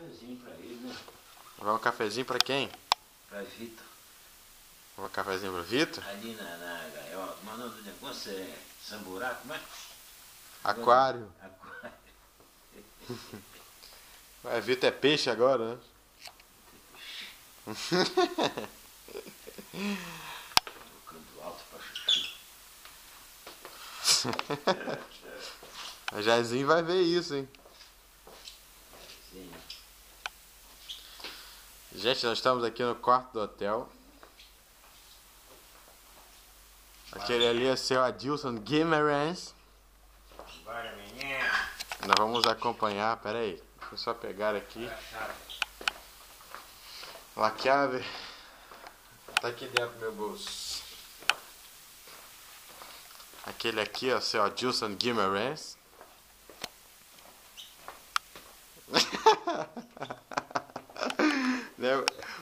cafezinho pra ele, né? Vai um cafezinho pra quem? Pra Vitor. Um cafezinho pro Vitor? Ali na gaiola. Mas o nome do negócio é Samburá, como é? Aquário. Aquário. Ué, Vitor é peixe agora, né? Tocando alto pra chuchu. A Jairzinho vai ver isso, hein? Sim. Gente, nós estamos aqui no quarto do hotel. Aquele ali é seu Adilson Guimarães. Bora, menino. Nós vamos acompanhar, pera aí, deixa eu só pegar aqui. A chave tá aqui dentro do meu bolso. Aquele aqui é o seu Adilson Guimarães.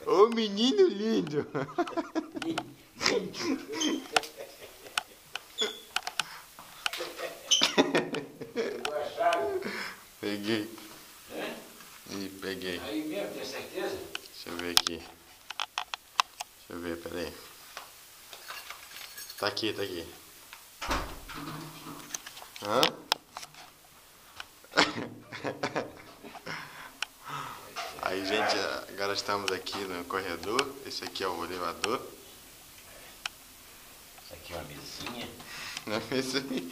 Ô menino lindo! Pegou a chave? Peguei. É? Ih, peguei. Aí mesmo, tem certeza? Deixa eu ver aqui. Deixa eu ver, peraí. Tá aqui, tá aqui. Hã? Aí, gente, agora estamos aqui no corredor. Esse aqui é o elevador. Isso aqui é uma mesinha. Não é isso aí?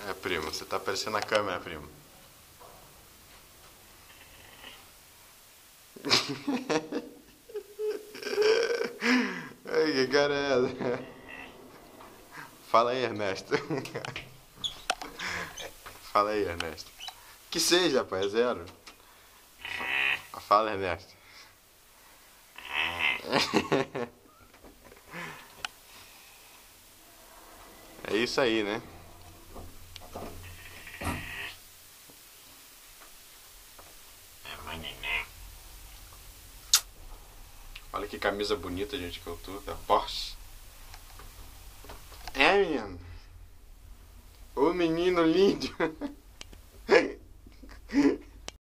É, primo, você tá aparecendo na câmera, primo. Ai, que cara é essa? Fala aí, Ernesto. Fala aí, Ernesto. Que seja, rapaz, é zero. Fala, Ernesto. É isso aí, né? Olha que camisa bonita, gente, que eu tô. Da Porsche. É, menino. Ô menino lindo.